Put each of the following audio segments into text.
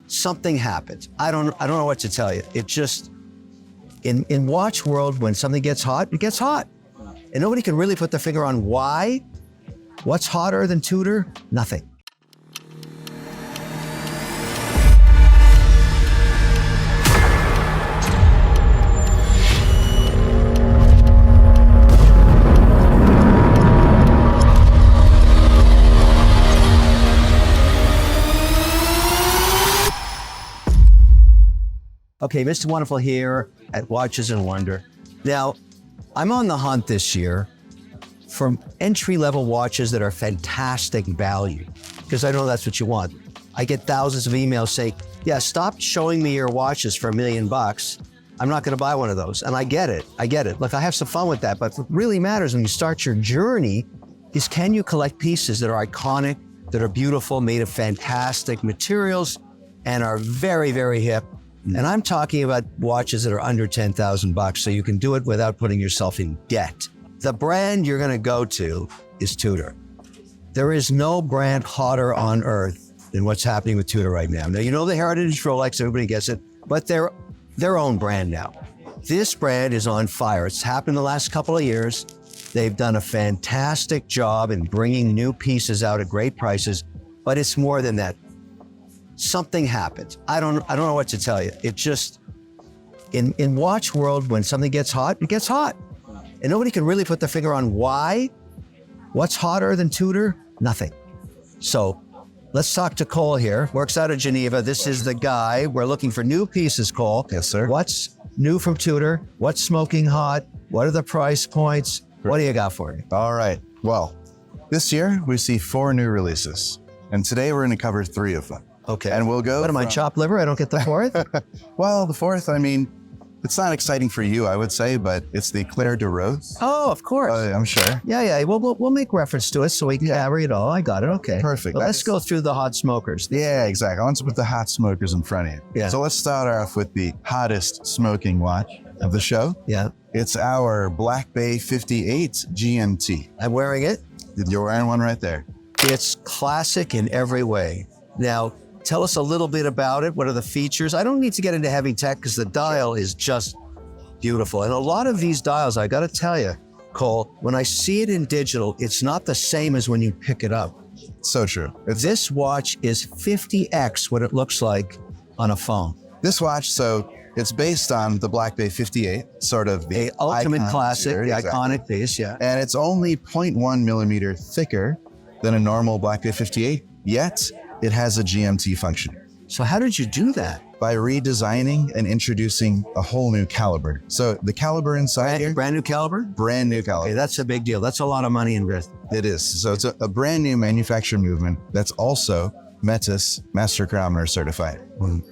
something happens. I don't know what to tell you. It just, in watch world, when something gets hot, it gets hot. And nobody can really put their finger on why. What's hotter than Tudor? Nothing. Okay, Mr. Wonderful here at Watches and Wonder. Now, I'm on the hunt this year for entry-level watches that are fantastic value, because I know that's what you want. I get thousands of emails saying, yeah, stop showing me your watches for $1 million. I'm not gonna buy one of those. And I get it. Look, I have some fun with that, but what really matters when you start your journey is, can you collect pieces that are iconic, that are beautiful, made of fantastic materials, and are very, very hip. And I'm talking about watches that are under 10,000 bucks, so you can do it without putting yourself in debt. The brand you're gonna go to is Tudor. There is no brand hotter on earth than what's happening with Tudor right now. Now, you know the heritage Rolex, everybody gets it, but they're their own brand now. This brand is on fire. It's happened the last couple of years. They've done a fantastic job in bringing new pieces out at great prices, but it's more than that. Something happens. I don't know what to tell you. It just, in watch world, when something gets hot, it gets hot. And nobody can really put their finger on why. What's hotter than Tudor? Nothing. So let's talk to Cole here. Works out of Geneva. This is the guy. We're looking for new pieces, Cole. Yes, sir. What's new from Tudor? What's smoking hot? What are the price points? What do you got for me? All right. Well, this year we see 4 new releases, and today we're going to cover 3 of them. Okay. And we'll go. What am I, chopped liver? I don't get the 4th? Well, the 4th, I mean, it's not exciting for you, I would say, but it's the Clair De Rose. Oh, of course. I'm sure. Yeah. We'll make reference to it so we can cover it all. I got it. Okay. Perfect. Well, let's go through the hot smokers. Yeah, exactly. I want to put the hot smokers in front of you. Yeah. So let's start off with the hottest smoking watch of the show. Yeah. It's our Black Bay 58 GMT. I'm wearing it. You're wearing one right there. It's classic in every way. Now, tell us a little bit about it. What are the features? I don't need to get into heavy tech because the dial is just beautiful. And a lot of these dials, I got to tell you, Cole, when I see it in digital, it's not the same as when you pick it up. So true. This watch is 50x what it looks like on a phone. This watch, so it's based on the Black Bay 58, sort of the ultimate classic, the exactly. Iconic piece, yeah. And it's only 0.1 millimeter thicker than a normal Black Bay 58, yet it has a GMT function. So how did you do that? By redesigning and introducing a whole new caliber. So the caliber inside here. Brand new caliber? Brand new caliber. Okay, that's a big deal. That's a lot of money invested. It is. So it's a brand new manufacturing movement that's also Metis Master Chronometer certified.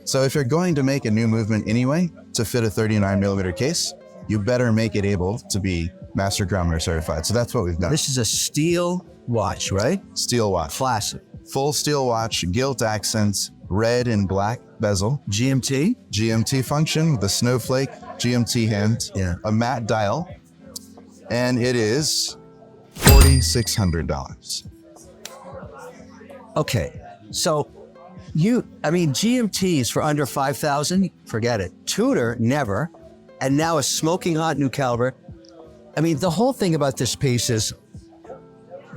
So if you're going to make a new movement anyway to fit a 39 millimeter case, you better make it able to be Master Chronometer certified. So that's what we've done. This is a steel watch, right? Steel watch. Classic. Full steel watch, gilt accents, red and black bezel. GMT? GMT function with a snowflake GMT hand, yeah. A matte dial, and it is $4,600. Okay, so GMTs for under 5,000, forget it. Tudor, never, and now a smoking hot new caliber. I mean, the whole thing about this piece is,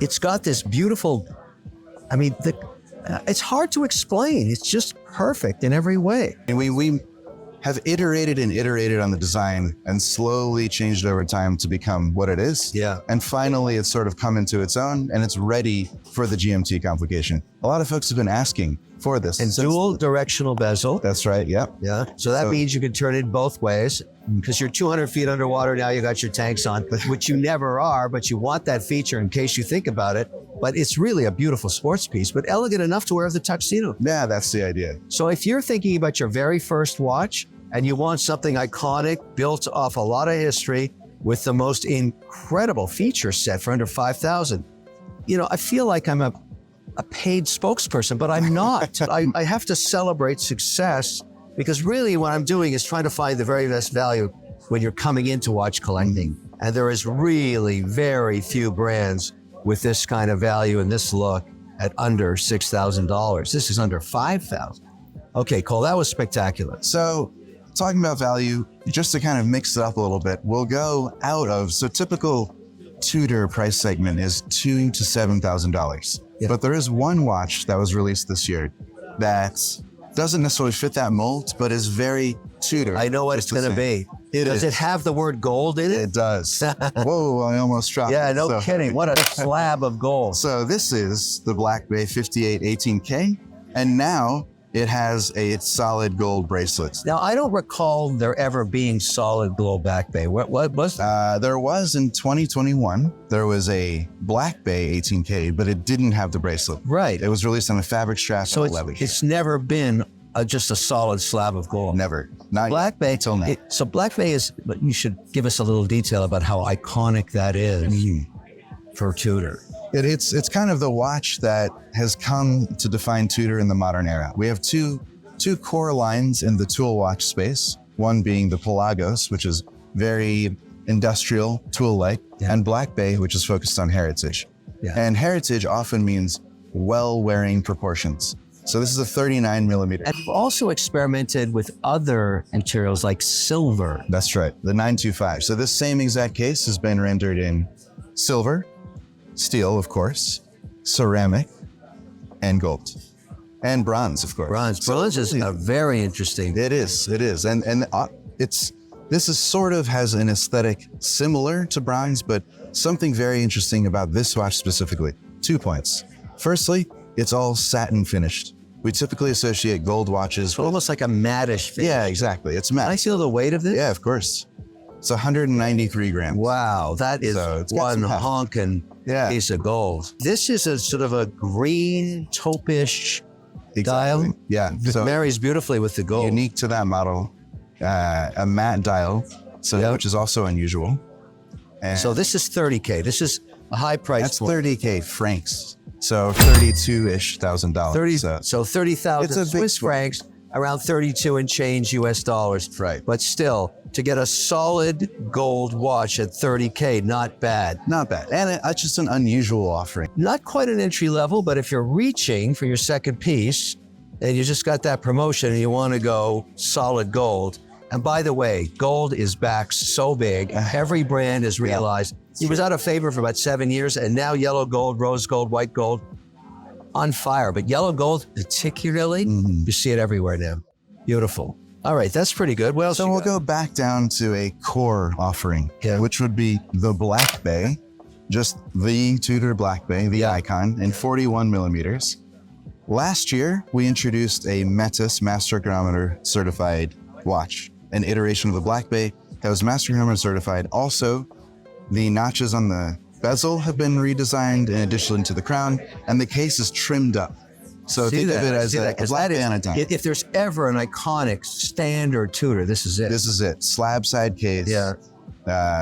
it's got this beautiful, it's hard to explain. It's just perfect in every way. And we have iterated and iterated on the design and slowly changed it over time to become what it is. Yeah. And finally, it's sort of come into its own and it's ready for the GMT complication. A lot of folks have been asking for this. And dual directional bezel. That's right, yep. Yeah, so that means you can turn it both ways. Because you're 200 feet underwater now, you got your tanks on, which you never are, but you want that feature in case you think about it. But it's really a beautiful sports piece, but elegant enough to wear with a tuxedo. Yeah, that's the idea. So if you're thinking about your very first watch and you want something iconic, built off a lot of history with the most incredible feature set for under 5,000, I feel like I'm a paid spokesperson, but I'm not. I have to celebrate success, because really what I'm doing is trying to find the very best value when you're coming into watch collecting. And there is really very few brands with this kind of value and this look at under $6,000. This is under $5,000. Okay, Cole, that was spectacular. So talking about value, just to kind of mix it up a little bit, we'll go out of, so typical Tudor price segment is $2,000 to $7,000. Yeah. But there is one watch that was released this year that doesn't necessarily fit that mold, but is very Tudor. I know what it's going to be. Does it have the word gold in it? It does. Whoa, I almost dropped Yeah, it. no kidding. What a slab of gold. So this is the Black Bay 5818K, and now it has a solid gold bracelet. Now, I don't recall there ever being solid gold Black Bay. What was that? There was in 2021, there was a Black Bay 18K, but it didn't have the bracelet. Right. It was released on a fabric strap. So it's never been just a solid slab of gold. Never. Not Black Bay, till now. So Black Bay is, but you should give us a little detail about how iconic that is for Tudor. It's kind of the watch that has come to define Tudor in the modern era. We have two core lines in the tool watch space, one being the Pelagos, which is very industrial, tool-like, and Black Bay, which is focused on heritage. Yeah. And heritage often means well-wearing proportions. So this is a 39 millimeter. And we've also experimented with other materials like silver. That's right, the 925. So this same exact case has been rendered in silver, steel, of course, ceramic, and gold. And bronze, of course. Bronze is a very interesting. It is. And this is sort of has an aesthetic similar to bronze, but something very interesting about this watch specifically. 2 points. Firstly, it's all satin finished. We typically associate gold watches with, Almost like a mattish finish. yeah, exactly. It's matte. Can I feel the weight of this? Yeah, of course. It's 193 grams. Wow, that is it's got one some heft. honking piece of gold. This is a sort of a green taupe-ish dial. Yeah. It So marries beautifully with the gold. unique to that model, a matte dial, which is also unusual. And So this is 30K. This is a high price that's point. 30K francs. So $32,000. 30, so 30,000 It's a big Swiss francs, around 32 and change US dollars. Right. But still, to get a solid gold watch at 30K, not bad. Not bad. And it's just an unusual offering. Not quite an entry level, but if you're reaching for your second piece and you just got that promotion and you want to go solid gold. And by the way, gold is back so big. Every brand has realized it was out of favor for about 7 years, and now yellow gold, rose gold, white gold, on fire. But yellow gold, particularly, you see it everywhere now. Beautiful. All right, that's pretty good. What else? So we'll go back down to a core offering, which would be the Black Bay, just the Tudor Black Bay, the icon, in 41 millimeters. Last year, we introduced a Metis Master Chronometer certified watch, an iteration of the Black Bay that was Master Chronometer certified. Also, the notches on the bezel have been redesigned in addition to the crown, and the case is trimmed up. So think of it as a Black Bay on a diamond. If there's ever an iconic standard Tudor, this is it. This is it. Slab side case,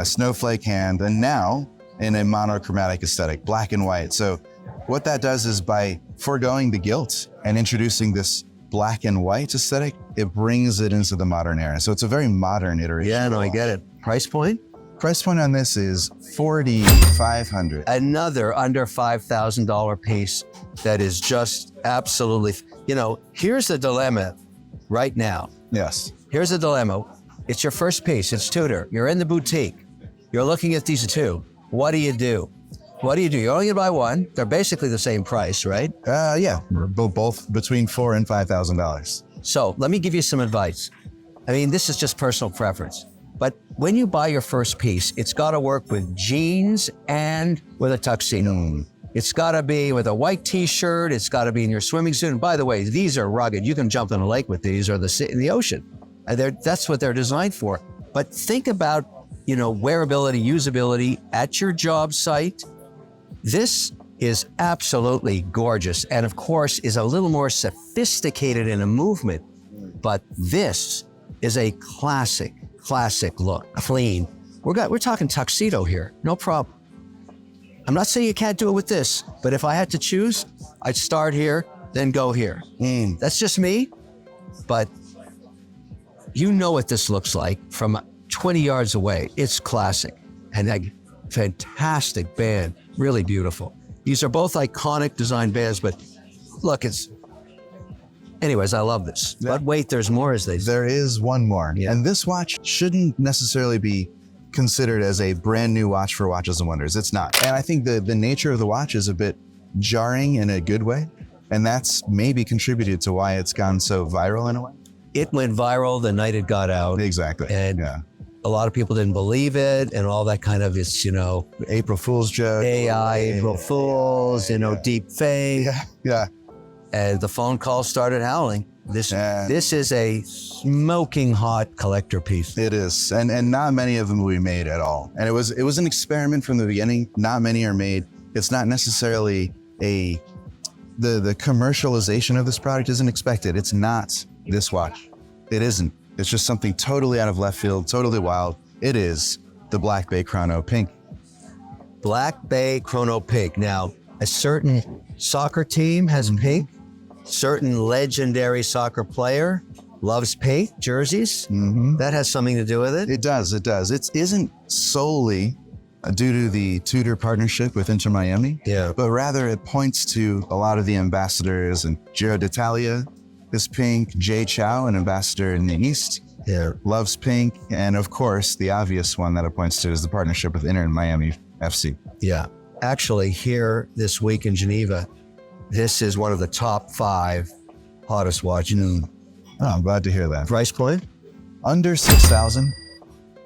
snowflake hand, and now in a monochromatic aesthetic, black and white. So what that does is by foregoing the gilt and introducing this black and white aesthetic, it brings it into the modern era. So it's a very modern iteration. Yeah, no, I get it. Price point? Price point on this is $4,500. Another under $5,000 piece that is just absolutely, here's the dilemma right now. Yes. Here's the dilemma. It's your first piece. It's Tudor. You're in the boutique. You're looking at these two. What do you do? What do you do? You're only gonna buy one. They're basically the same price, right? Yeah, both between $4,000 and $5,000. So let me give you some advice. I mean, this is just personal preference. But when you buy your first piece, it's got to work with jeans and with a tuxedo. It's got to be with a white T-shirt. It's got to be in your swimming suit. And by the way, these are rugged. You can jump in a lake with these or sit in the ocean. And that's what they're designed for. But think about, wearability, usability at your job site. This is absolutely gorgeous. And of course, is a little more sophisticated in a movement. But this is a classic look, clean. We're talking tuxedo here, no problem. I'm not saying you can't do it with this, but if I had to choose, I'd start here, then go here. That's just me, but you know what this looks like from 20 yards away. It's classic and a fantastic band, really beautiful. These are both iconic design bands, but look, Anyways, I love this. Yeah. But wait, there's more, as they say. There is one more. Yeah. And this watch shouldn't necessarily be considered as a brand new watch for Watches and Wonders. It's not. And I think the nature of the watch is a bit jarring in a good way. And that's maybe contributed to why it's gone so viral in a way. It went viral the night it got out. Exactly. And yeah. a lot of people didn't believe it, and all that kind of is, April Fool's joke. AI, April Fools, deep fake. Yeah. Yeah. And the phone calls started howling. This Yeah. this is a smoking hot collector piece. It is. And not many of them will be made at all. And it was an experiment from the beginning. Not many are made. It's not necessarily the commercialization of this product isn't expected. It's not this watch. It isn't. It's just something totally out of left field, totally wild. It is the Black Bay Chrono Pink. Black Bay Chrono Pink. Now, a certain soccer team has pink. Certain legendary soccer player loves pink jerseys. That has something to do with it. It does. It does. It isn't solely due to the Tudor partnership with Inter Miami, but rather it points to a lot of the ambassadors, and Giro d'Italia is pink. Jay Chow, an ambassador in the East, loves pink. And of course, the obvious one that it points to is the partnership with Inter Miami FC. Yeah. Actually, here this week in Geneva, this is one of the top 5 hottest watches. Oh, I'm glad to hear that. Price point? Under 6,000.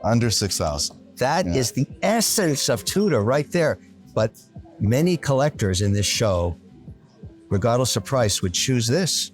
Under 6,000. That is the essence of Tudor right there. But many collectors in this show, regardless of price, would choose this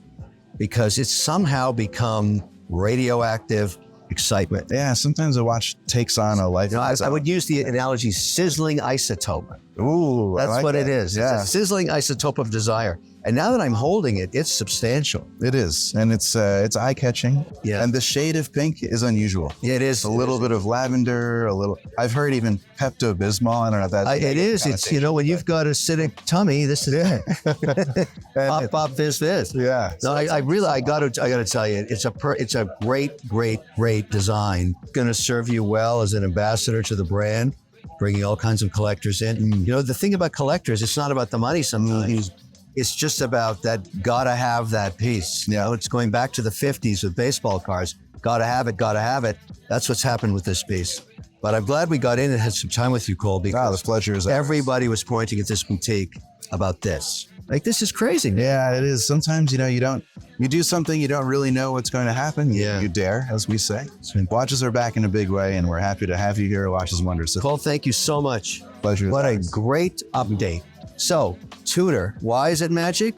because it's somehow become radioactive excitement. Yeah, sometimes a watch takes on a life. I would use the analogy sizzling isotope. Ooh, That's like what that. it is. Yeah. It's a sizzling isotope of desire. And now that I'm holding it, it's substantial. It is, and it's eye-catching. Yeah. And the shade of pink is unusual. It is. A little bit of lavender, a little. I've heard even Pepto-Bismol. I don't know if that's. It is. It's when you've got acidic tummy, this is it. Pop, pop, fizz. Yeah. No, I got to tell you, it's a great design. Going to serve you well as an ambassador to the brand, bringing all kinds of collectors in. The thing about collectors, it's not about the money sometimes. It's just about that, gotta have that piece. It's going back to the 50s with baseball cards. Gotta have it, gotta have it. That's what's happened with this piece. But I'm glad we got in and had some time with you, Cole, because the pleasure is ours. Everybody was pointing at this boutique about this. Like, this is crazy. Yeah, it is. Sometimes, you do something, you don't really know what's going to happen. You dare, as we say. Watches are back in a big way, and we're happy to have you here at Watches and Wonders. So Cole, thank you so much. Pleasure. What a great update. So, Tudor, why is it magic?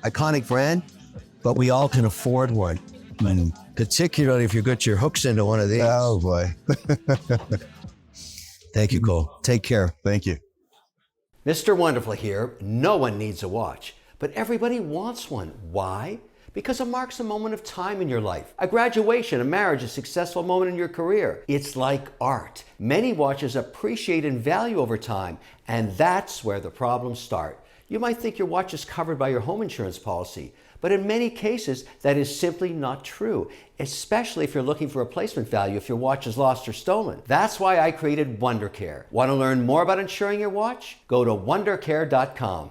Iconic brand, but we all can afford one. And particularly if you got your hooks into one of these. Oh, boy. Thank you, Cole. Take care. Thank you. Mr. Wonderful here. No one needs a watch, but everybody wants one. Why? Because it marks a moment of time in your life. A graduation, a marriage, a successful moment in your career. It's like art. Many watches appreciate in value over time, and that's where the problems start. You might think your watch is covered by your home insurance policy, but in many cases, that is simply not true, especially if you're looking for replacement value if your watch is lost or stolen. That's why I created WonderCare. Want to learn more about insuring your watch? Go to WonderCare.com.